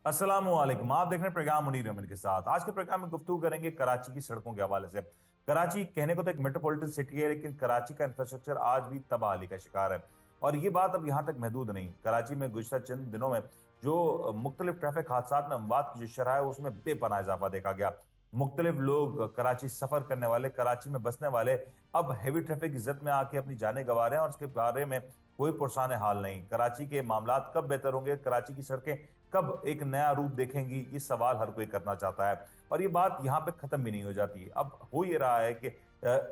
अस्सलामुअलैकुम। आप देख रहे हैं प्रोग्राम मुनीर अहमद के साथ। आज के प्रोग्राम में गुफ्तगू करेंगे कराची की सड़कों के हवाले से। कराची कहने को तो एक मेट्रोपॉलिटन सिटी है, लेकिन कराची का इंफ्रास्ट्रक्चर आज भी तबाही का शिकार है। और ये बात अब यहाँ तक महदूद नहीं। कराची में गुज़श्ता चंद दिनों में जो मुख्तलिफ ट्रैफिक हादसा में अमवात की जो शरह है उसमें बेपनाह इजाफा देखा गया। मुख्तलिफ लोग कराची सफर करने वाले, कराची में बसने वाले अब हैवी ट्रैफिक की जद में आके अपनी जानें गंवा रहे हैं और उसके बारे में कोई पुरसान हाल नहीं। कराची के मामलात कब बेहतर होंगे, कराची की सड़कें कब एक नया रूप देखेंगी, ये सवाल हर कोई करना चाहता है। और ये बात यहाँ पे खत्म भी नहीं हो जाती। अब हो ये रहा है कि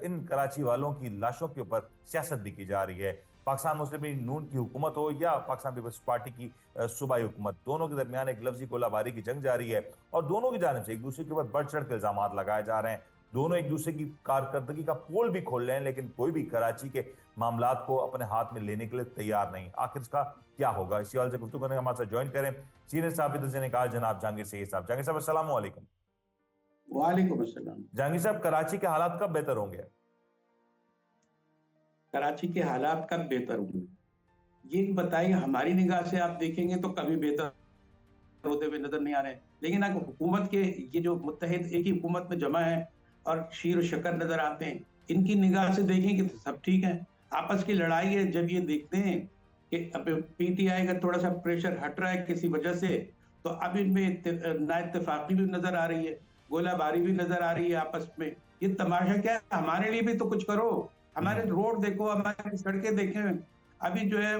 इन कराची वालों की लाशों के ऊपर सियासत भी की जा रही है। पाकिस्तान मुस्लिम लीग नून की हुकूमत हो या पाकिस्तान पीपल्स पार्टी की सूबाई हुकूमत, दोनों के दरमियान एक लफ्जी गोलाबारी की जंग जारी है। और दोनों की जानिब से एक दूसरे के ऊपर बढ़ चढ़ के इल्जाम लगाए जा रहे हैं। दोनों एक दूसरे की कारकर्दगी का पोल भी खोल रहे हैं, लेकिन कोई भी कराची के मामलात को अपने हाथ में लेने के लिए तैयार नहीं। आखिर इसका क्या होगा, इसी वाले से गुफ्तगू करने हमारे साथ ज्वाइन करें सीनियर साहब ने कहा जनाब जहांगीर सईद साहब। जहांगीर साहब अस्सलाम वालेकुम। वालेकुम अस्सलाम। जहांगीर साहब, कराची के हालात कब बेहतर होंगे? कराची के हालात कब बेहतर होंगे, ये बताइए। हमारी निगाह से आप देखेंगे तो कभी बेहतर होते हुए नजर नहीं आ रहे हैं, लेकिन अगर हुकूमत के ये जो मुत्तहिद एक ही हुकूमत में जमा है और शीर शक्कर नजर आते हैं, इनकी निगाह से देखेंगे तो सब ठीक है। आपस की लड़ाई है। जब ये देखते हैं कि अब पीटीआई का थोड़ा सा प्रेशर हट रहा है किसी वजह से, तो अब इनमें ना इत्तेफाकी भी नजर आ रही है, गोलाबारी भी नजर आ रही है आपस में। ये तमाशा क्या है? हमारे लिए भी तो कुछ करो। हमारे रोड देखो, हमारी सड़कें देखें। अभी जो है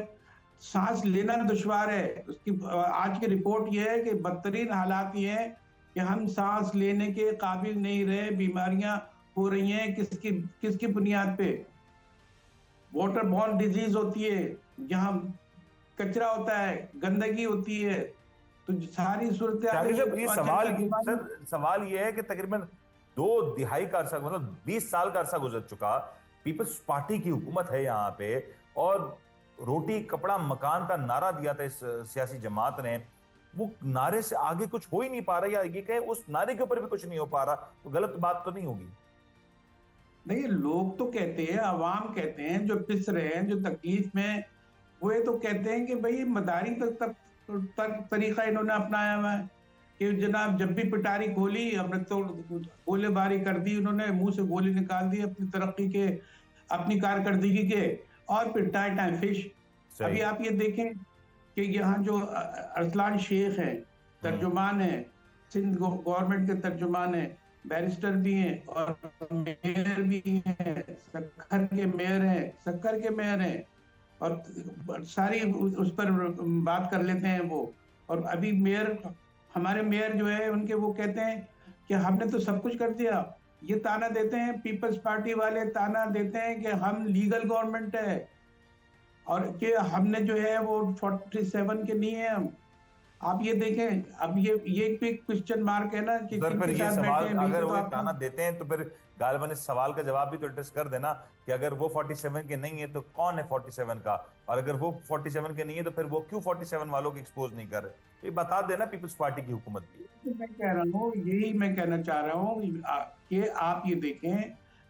सांस लेना दुश्वार है। उसकी आज की रिपोर्ट ये है कि बदतरीन हालात ये है कि हम सांस लेने के काबिल नहीं रहे, बीमारियां हो रही हैं। किसकी किसकी बुनियाद पे? वाटर बॉर्न डिजीज होती है, जहां कचरा होता है, गंदगी होती है, तो सारी सूरत ये सवाल ये है कि तकरीबन 2 दिहाई का अरसा, मतलब 20 साल का अरसा गुजर चुका। पीपल्स पार्टी की हुकूमत है यहाँ पे, और रोटी कपड़ा मकान का नारा दिया था इस सियासी जमात ने। वो नारे से आगे कुछ हो ही नहीं पा रहा, या ये कहे उस नारे के ऊपर भी कुछ नहीं हो पा रहा, तो गलत बात तो नहीं होगी? नहीं, लोग तो कहते हैं, अवाम कहते हैं, जो पिस रहे हैं, जो तकलीफ में, वो ये तो कहते हैं कि भाई मदारी तरीका इन्होंने अपनाया हुआ है कि जनाब जब भी पिटारी खोली हमने तो गोलीबारी कर दी, उन्होंने मुंह से गोली निकाल दी अपनी तरक्की के, अपनी कारकर्दगी के, और फिर टाइम टाइम फिश। अभी आप ये देखें कि यहाँ जो अरसलान शेख है, तर्जुमान है, सिंध गवर्नमेंट के तर्जुमान है, बैरिस्टर भी हैं और मेयर भी हैं, सक्कर के मेयर हैं, और सारी उस पर बात कर लेते हैं वो। और अभी मेयर, हमारे मेयर जो है उनके, वो कहते हैं कि हमने तो सब कुछ कर दिया। ये ताना देते हैं, पीपल्स पार्टी वाले ताना देते हैं कि हम लीगल गवर्नमेंट है और कि हमने जो है वो 47 के नहीं है हम। आप ये देखें, अब ये भी क्वेश्चन मार्क है ना कि फिर किनके ये साथ सवाल, बैठे हैं। अगर तो वो आप ताना देते हैं तो फिर गालिबन इस सवाल का जवाब भी तो एड्रेस कर देना कि अगर वो 47 के नहीं है तो कौन है 47 का, और अगर वो 47 के नहीं है तो फिर वो क्यों 47 वालों को एक्सपोज नहीं कर रहे। ये बता देना पीपल्स पार्टी की हुकूमत भी। तो मैं कह रहा हूँ, यही मैं कहना चाह रहा हूँ कि आप ये देखें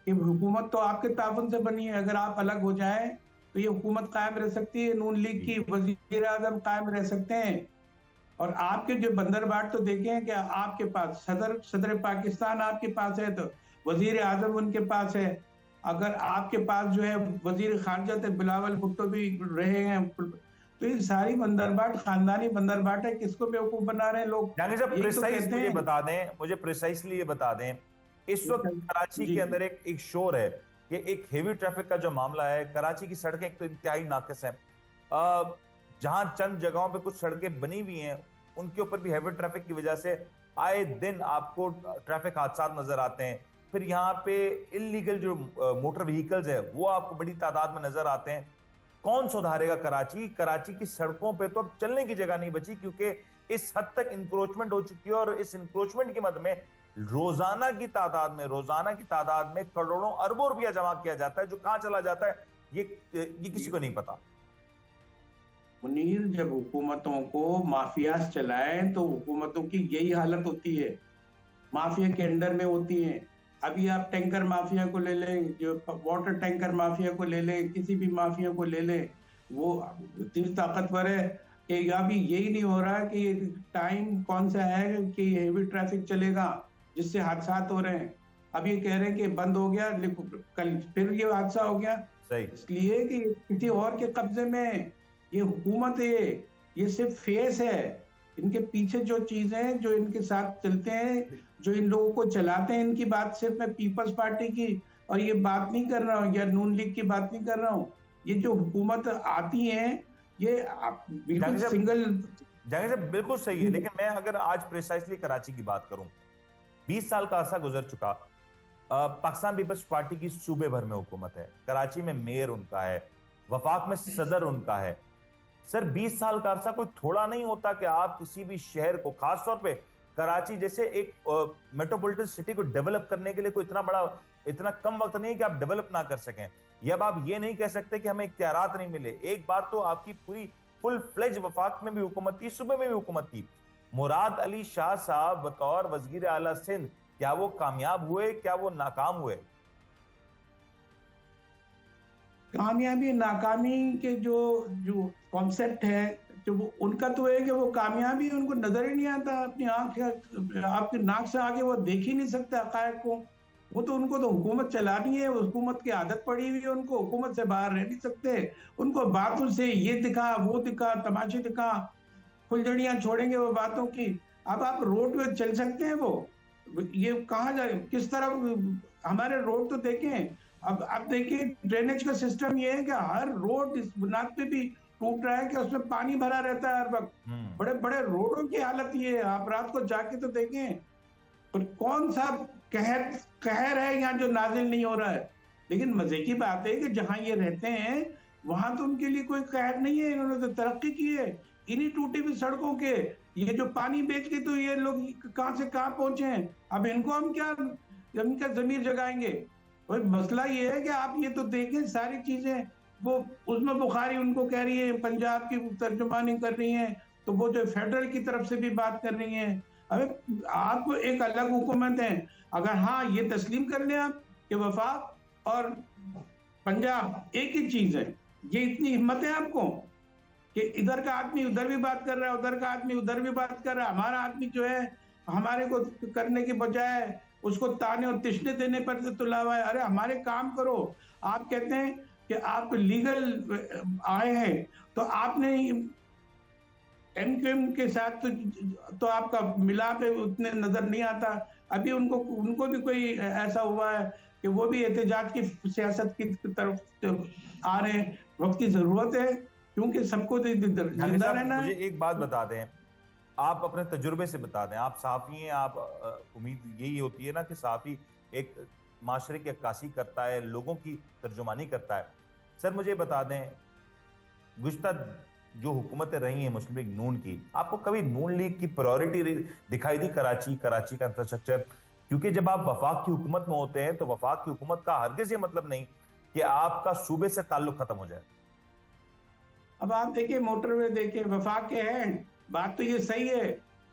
कि हुकूमत तो आपके ताउन से बनी है। अगर आप अलग हो जाए तो ये हुकूमत कायम रह सकती है, नून लीग की वजीर आजम कायम रह सकते हैं। और आपके जो बंदरबाट तो देखें कि आपके पास सदर पाकिस्तान आपके पास है, तो वजीर आजम उनके पास है। अगर आपके पास जो है वजीर खारजा थे बिलावल भुट्टो भी रहे हैं, तो ये सारी बंदरबाट खानदानी बंदरबाट है। किसको बेवकूफ बना रहे हैं लोग? यानी जब यही तो कहते हैं। बता दें, मुझे प्रिसाइसली ये बता दें, इस वक्त कराची जी के अंदर एक शोर है कि एक हेवी ट्रैफिक का जो मामला है। कराची की सड़कें एक तो इंतहाई नाकिस हैं। जहां चंद जगहों पे कुछ सड़कें बनी हुई हैं, उनके ऊपर भी हैवी ट्रैफिक की वजह से आए दिन आपको ट्रैफिक हादसा नजर आते हैं। फिर यहाँ पे इलीगल जो मोटर व्हीकल्स है वो आपको बड़ी तादाद में नजर आते हैं। कौन सुधारेगा कराची? कराची की सड़कों पे तो अब चलने की जगह नहीं बची, क्योंकि इस हद तक इंक्रोचमेंट हो चुकी है। और इस इंक्रोचमेंट की मद में रोजाना की तादाद में करोड़ों अरबों रुपया जमा किया जाता है, जो कहां चला जाता है ये किसी को नहीं पता। मुनीर, जब हुकूमतों को माफियाज चलाएं तो हुकूमतों की यही हालत होती है, माफिया के अंडर में होती हैं। अभी आप टैंकर माफिया को ले लें, जो वाटर टैंकर माफिया को ले लें, किसी भी माफिया को ले लें, वो इतनी ताकतवर है। कि अभी यही नहीं हो रहा कि टाइम कौन सा है कि हेवी ट्रैफिक चलेगा जिससे हादसा हो रहे हैं। अब ये कह रहे हैं कि बंद हो गया, लेकिन कल फिर ये हादसा हो गया। सही। इसलिए कि किसी और के कब्जे में है। ये हुकूमत है, ये सिर्फ फेस है। इनके पीछे जो चीजें जो इनके साथ चलते हैं, जो इन लोगों को चलाते हैं, इनकी बात सिर्फ मैं पीपल्स पार्टी की और ये बात नहीं कर रहा हूँ, या नून लीग की बात नहीं कर रहा हूँ। ये जो हुकूमत आती है, ये बिल्कुल जहांगीर साहब, सिंगल। जहांगीर साहब बिल्कुल सही है, लेकिन मैं अगर आज प्रिसाइसली कराची की बात करूं, 20 साल का अरसा गुजर चुका। पाकिस्तान पीपल्स पार्टी की सूबे भर में हुकूमत है, कराची में मेयर उनका है, वफाक में सदर उनका है। सर 20 साल का अरसा कोई थोड़ा नहीं होता कि आप किसी भी शहर को, खासतौर पे कराची जैसे एक मेट्रोपॉलिटन सिटी को डेवलप करने के लिए कोई इतना कम वक्त नहीं है कि आप डेवलप ना कर सकें। ये अब आप ये नहीं कह सकते कि हमें इख्तियारात नहीं मिले। एक बार तो आपकी पूरी फुल फ्लेज वफाक में भी हुकूमत थी, सूबे में भी हुकूमत थी। मुराद अली शाह साहब बतौर वजीर आला सिंध, क्या वो कामयाब हुए, क्या वो नाकाम हुए? कामयाबी नाकामी के जो जो कॉन्सेप्ट है, जो उनका तो है कि वो कामयाबी उनको नजर ही नहीं आता। अपनी आंख आपकी नाक से आगे वो देख ही नहीं सकते हकायक को। वो तो उनको तो हुकूमत चलानी है, हुकूमत की आदत पड़ी हुई है, उनको हुकूमत से बाहर रह नहीं सकते। उनको बातों से ये दिखा वो दिखा, तमाशे दिखा, फुलझड़ियां छोड़ेंगे वो बातों की। अब आप रोड पे चल सकते हैं वो, ये कहाँ जाए, किस तरह हमारे रोड तो देखें। अब देखिए ड्रेनेज का सिस्टम ये है कि हर रोड इस बुनियाद पे भी टूट रहा है कि उसमें पानी भरा रहता है हर वक्त। बड़े बड़े रोडों की हालत ये है, आप रात को जाके तो देखें। पर कौन सा कहर कहर है यहाँ जो नाजिल नहीं हो रहा है। लेकिन मजे की बात है कि जहां ये रहते हैं वहां तो उनके लिए कोई कहर नहीं है, इन्होंने तो तरक्की की है इन्हीं टूटी हुई सड़कों के। ये जो पानी बेच के तो ये लोग कहां से कहां पहुंचे हैं। अब इनको हम क्या, इनका जमीर जगाएंगे। और मसला ये है कि आप ये तो देखें सारी चीजें, वो उसमें बुखारी उनको कह रही है, पंजाब की तर्जुमानी कर रही है, तो वो जो फेडरल की तरफ से भी बात कर रही है। अरे आप एक अलग हुकूमत है। अगर हाँ ये तस्लीम कर लें आप कि वफाक और पंजाब एक ही चीज है, ये इतनी हिम्मत है आपको कि इधर का आदमी उधर भी बात कर रहा है, उधर का आदमी उधर भी बात कर रहा है। हमारा आदमी जो है हमारे को करने के बजाय उसको ताने और तिश्ने देने पर से तुला हुआ है। अरे हमारे काम करो। आप कहते हैं कि आप लीगल आए हैं, तो आपने एमक्यूएम के साथ तो आपका मिलाप है उतने नजर नहीं आता। अभी उनको उनको भी कोई ऐसा हुआ है कि वो भी एहतजाज की सियासत की तरफ आ रहे हैं। वक्त की जरूरत है क्योंकि सबको तो जिंदा रहना मुझे है। एक बात बता दें, आप अपने तजुर्बे से बता दें, आप सहाफी हैं, आप उम्मीद यही होती है ना कि सहाफी एक माशरे की अक्कासी करता है, लोगों की तर्जुमानी करता है। सर मुझे बता दें, गुज़िश्ता जो हुकूमतें रही हैं मुस्लिम लीग नून की, आपको कभी नून लीग की प्रायोरिटी दिखाई दी कराची का इंफ्रास्ट्रक्चर? क्योंकि जब आप वफाक की हुकूमत में होते हैं तो वफाक की हुकूमत का हरगिज़ ये मतलब नहीं कि आपका सूबे से ताल्लुक खत्म हो जाए। अब आप देखिए मोटरवे देखिए, वफाक के हैं, बात तो ये सही है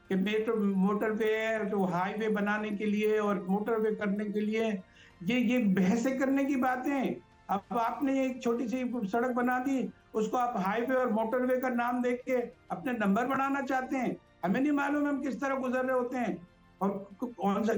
कि मेट्रो मोटरवे है तो हाईवे बनाने के लिए और मोटरवे करने के लिए ये बहसें करने की बातें। अब आपने एक छोटी सी सड़क बना दी, उसको आप हाईवे और मोटरवे का नाम देख के अपने नंबर बढ़ाना चाहते हैं। हमें नहीं मालूम हम किस तरह गुजर रहे होते हैं और कौन सा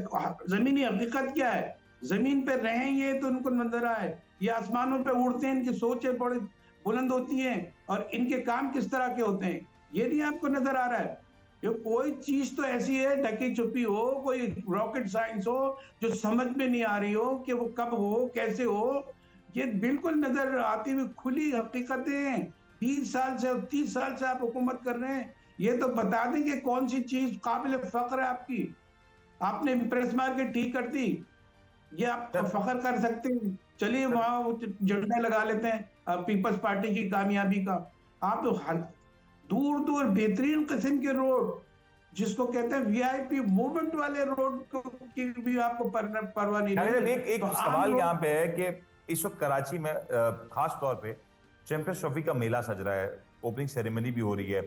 जमीनी हकीकत क्या है। जमीन पे रहें ये तो उनको नजर आए, ये आसमानों पे उड़ते हैं, इनकी सोचें बड़ी बुलंद होती हैं और इनके काम किस तरह के होते हैं ये नहीं आपको नजर आ रहा है। ये कोई चीज तो ऐसी है ढकी छुपी हो, कोई रॉकेट साइंस हो जो समझ में नहीं आ रही हो कि वो कब हो कैसे हो। ये बिल्कुल नजर आती हुई खुली हकीकतें हैं। 20 साल से 30 साल से आप हुकूमत कर रहे हैं, ये तो बता दें कि कौन सी चीज काबिल फख्र है आपकी। आपने प्रेस मार के ठीक कर दी, ये आप फख्र कर सकते हैं। चलिए वहां झंडा लगा लेते हैं पीपल्स पार्टी की कामयाबी का। आप तो दूर दूर बेहतरीन किस्म के रोड, जिसको कहते हैं वीआईपी मूवमेंट वाले रोड की भी आपको परवाह नहीं एक है। एक तो सवाल यहाँ पे है कि इस वक्त कराची में खास तौर पे चैंपियंस ट्रॉफी का मेला सज रहा है, ओपनिंग सेरेमनी भी हो रही है,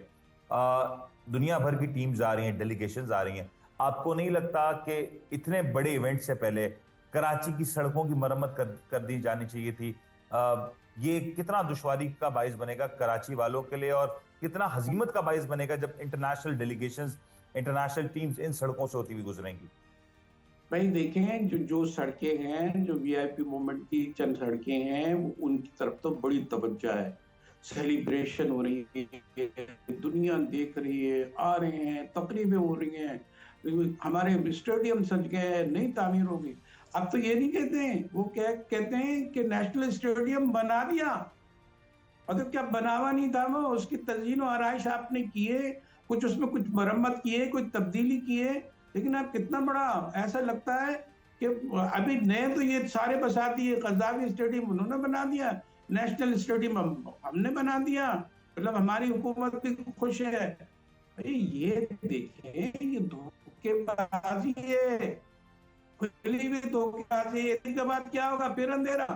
दुनिया भर की टीम्स आ रही हैं, डेलीगेशंस आ रही हैं। आपको नहीं लगता कि इतने बड़े इवेंट से पहले कराची की सड़कों की मरम्मत कर दी जानी चाहिए थी? ये कितना दुश्वारी का बाइस बनेगा कराची वालों के लिए, और कितना हजीमत का बाइस बनेगा जब international delegations, international teams in सड़कों से होती हुई गुजरेंगी? भाई देखें, जो जो सड़कें हैं, जो वीआईपी मूवमेंट की चंद सड़कें हैं, उनकी तरफ तो बड़ी तवज्जो है। सेलिब्रेशन हो रही है, दुनिया देख रही है, आ रहे हैं, तकरीबें हो रही हैं, हमारे स्टेडियम सज गए हैं, नई तामीर होगी। अब तो ये नहीं कहते हैं, वो क्या कहते हैं कि नेशनल स्टेडियम बना दिया। मतलब क्या बनावा नहीं था, वो उसकी तज़ीन और आराइश आपने किए, कुछ उसमें कुछ मरम्मत किए, कुछ तब्दीली किए, लेकिन अब कितना बड़ा ऐसा लगता है कि अभी नए तो ये सारे बसाती है, कज़ावी स्टेडियम उन्होंने बना दिया, नेशनल स्टेडियम हमने बना दिया, मतलब हमारी हुकूमत भी खुश है। भाई ये देखें, ये धोखेबाजी है, खुली हुई धोखेबाजी है। इसके बाद क्या होगा? फिर अंधेरा।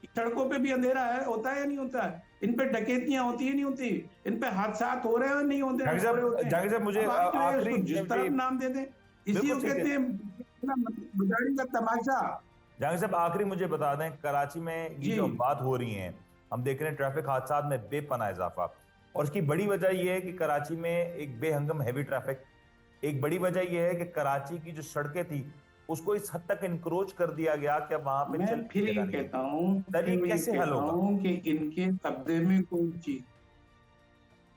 सड़कों पे भी अंधेरा है, होता है या नहीं होता है? इन पे डकैतियां होती है नहीं होती? इन पे हादसा हो रहे हैं नहीं होते हैं? जहांगीर साहब मुझे अब आप जो है आखिरी उसको जिस तरफ नाम दे दें, इसी को कहते हैं बिगाड़ी का तमाशा। जहांगीर साहब आखिरी मुझे बता दें, कराची में ये जो बात हो रही है, हम देख रहे हैं ट्रैफिक हादसा में बेपनाह इजाफा, और इसकी बड़ी वजह यह है कि कराची में एक बेहंगम हैवी ट्रैफिक, एक बड़ी वजह यह है कि कराची की जो सड़कें थी उसको इस हद तक इनक्रोच कर दिया गया कि अब वहां पे मैं फिर ये कहता हूँ कैसे हल होगा? कि इनके कब्जे में कोई चीज,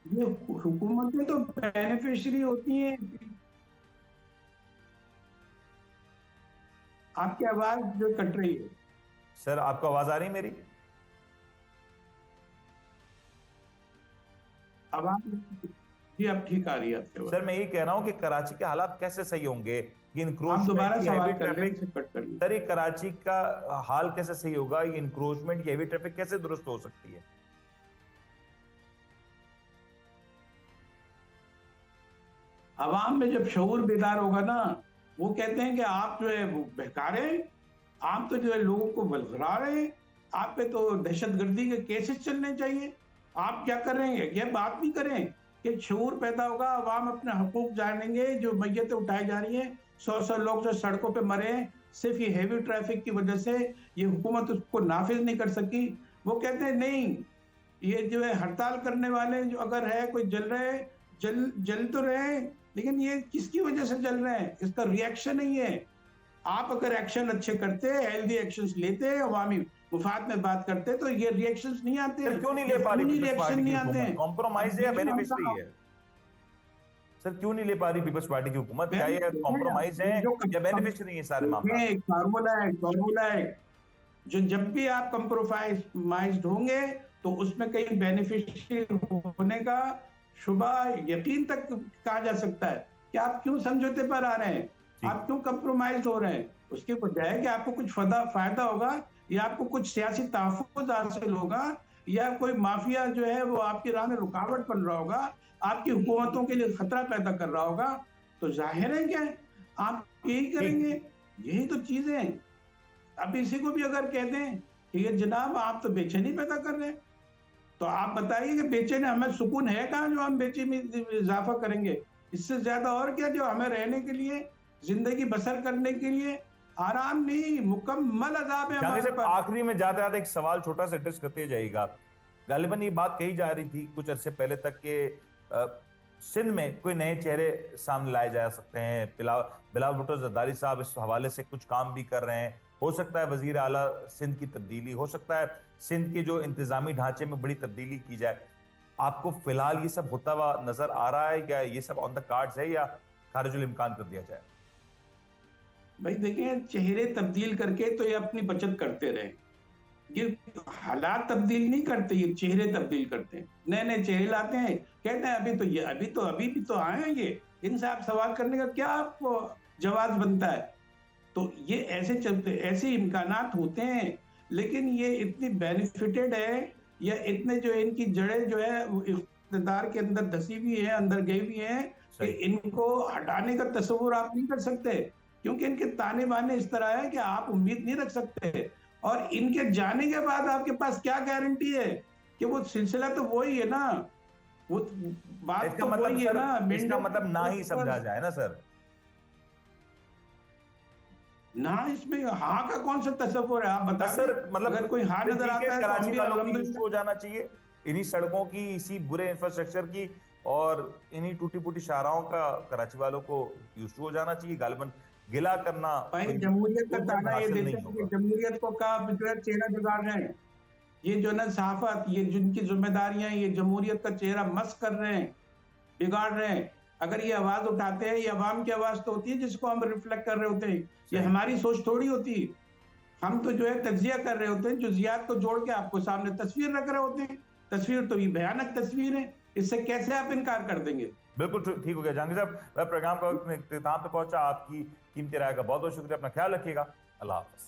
ये हुकूमतें तो बेनिफिशियरी होती हैं। आपकी आवाज जो कट रही है। सर आपको आवाज आ रही है मेरी? आवाज जी अब ठीक आ रही है आपके। सर मैं ये कह रहा हूँ कि कराची के हालात कैसे सही होंगे? ये आप दोबारा सवाल कर ट्रैफिक, लें। सर ये कराची का हाल कैसे सही होगा? ये इंक्रोचमेंट, ये हैवी ट्रैफिक कैसे दुरुस्त हो सकती है? अवाम में जब शऊर बेदार होगा ना, वो कहते हैं कि आप जो है वो बहका रहे हैं, आप तो जो है लोगों को बलगरा रहे हैं, आप पे तो दहशतगर्दी के केसेस चलने चाहिए, आप क्या कर रहे हैं? ये बात नहीं करें कि शऊर पैदा होगा, अवाम अपने हकूक जानेंगे। जो मैयतें उठाई जा रही हैं, 100 लोग जो सड़कों पे मरे हैं सिर्फ ये हैवी ट्रैफिक की वजह से, ये हुकूमत उसको नाफिज नहीं कर सकी। वो कहते हैं नहीं, ये जो है हड़ताल करने वाले जो अगर है कोई जल रहे, जल तो रहे, लेकिन ये किसकी वजह से जल रहे हैं? इसका रिएक्शन नहीं है। आप अगर एक्शन अच्छे करते, हेल्दी एक्शंस लेते, अवामी मुफाद में बात करते, तो ये रिएक्शंस नहीं आते हैं। क्यों नहीं ले पा रही रिएक्शन नहीं आते हैं? कॉम्प्रोमाइज है या बेनिफिशियरी है? सर क्यों नहीं ले पा रही पीपल्स पार्टी की हुकूमत? क्या ये कॉम्प्रोमाइज है या बेनिफिशियरी है सारे मामला? फार्मूला है, जो जब भी आप कंप्रोमाइज होंगे तो उसमें कहीं बेनिफिशियरी होने का शुबा यकीन तक कहा जा सकता है कि आप क्यों समझौते पर आ रहे हैं, आप क्यों कंप्रोमाइज हो रहे हैं। उसकी वजह है कि आपको कुछ फायदा होगा, या आपको कुछ सियासी तहफ़्फ़ुज़ हासिल होगा, या कोई माफिया जो है वो आपकी राह में रुकावट बन रहा होगा, आपकी हुकूमतों के लिए खतरा पैदा कर रहा होगा। तो जाहिर है क्या आप यही करेंगे। यही तो चीजें हैं। अब इसी को भी अगर कहते हैं कि ये जनाब आप तो बेचैनी पैदा कर रहे हैं, तो आप बताइए कि बेचैनी हमें सुकून है कहाँ जो हम बेचैनी में इजाफा करेंगे? इससे ज्यादा और क्या जो हमें रहने के लिए, जिंदगी बसर करने के लिए आराम नहीं, मुकम्मल अजाब है हमारे पर। आखिरी में जाते जाते एक सवाल छोटा सा एड्रेस करते जाइएगा। गालिबन ये बात कही जा रही थी कुछ अरसे पहले तक के सिंध में कोई नए चेहरे सामने लाए जा सकते हैं। बिलावल भुट्टो जरदारी साहब इस हवाले से कुछ काम भी कर रहे हैं। हो सकता है वजीर आला सिंध की तब्दीली, हो सकता है सिंध के जो इंतजामी ढांचे में बड़ी तब्दीली की जाए। आपको फिलहाल ये सब होता हुआ नजर आ रहा है? क्या ये सब ऑन द कार्ड्स है या खारिजुल इम्कान कर दिया जाए? भाई देखिए, चेहरे तब्दील करके तो ये अपनी बचत करते रहे, ये हालात तब्दील नहीं करते, ये चेहरे तब्दील करते हैं। नए नए चेहरे लाते हैं, कहते हैं अभी भी तो आए हैं ये, इनसे आप सवाल करने का क्या आपको जवाब बनता है? तो ये ऐसे चलते, ऐसे इम्कानात होते हैं। लेकिन ये इतनी बेनिफिटेड है, या इतने जो इनकी जड़ें जो है वो इख्तिदार के अंदर धसी हुई है, अंदर गई हुई है, कि इनको हटाने का तस्वुर आप नहीं कर सकते, क्योंकि इनके ताने बाने इस तरह है कि आप उम्मीद नहीं रख सकते। और इनके जाने के बाद आपके पास क्या गारंटी है कि वो सिलसिला तो वही है ना, वो बात तो वही है ना। इसका मतलब ना ही समझा जाए ना सर। ना इसमें हाँ का कौन सा तस्वुर है, आप बता सर दें। मतलब अगर कोई हाँ नजर आता है तो कराची हम भी वालों को अल्हम्दुलिल्लाह। हो जाना चाहिए इन्हीं सड़कों की, इसी बुरे इंफ्रास्ट्रक्चर की और इन्हीं टूटी फूटी शाहराहों का कराची वालों को यूज हो जाना चाहिए। गालिबन गिला करना भाई कोई जमहूरियत का इम्प्रूवमेंट ताना ये हासिल देते नहीं हैं कि होगा। जमहूरियत को का जो है चेहरा बिगाड़ रहे हैं। ये जो ना सहाफत, ये जिनकी जिम्मेदारियां, ये जमहूरियत का चेहरा मस्क कर रहे हैं, बिगाड़ रहे हैं। अगर ये आवाज उठाते हैं, ये अवाम की आवाज तो होती है जिसको हम रिफ्लेक्ट कर रहे होते हैं, ये सही। हमारी सोच थोड़ी होती है। हम तो जो है तज्जिया कर रहे होते हैं, जुजियात को जोड़ के आपको सामने तस्वीर रख रहे होते हैं। तस्वीर तो ये भयानक तस्वीर है, इससे कैसे आप इनकार कर देंगे? बिल्कुल ठीक हो गया जहांगीर साहब, वह प्रोग्राम का वक्त इख्तिताम पे पहुंचा। आपकी कीमती राय का बहुत बहुत शुक्रिया। अपना ख्याल रखिएगा। अल्लाह हाफिज।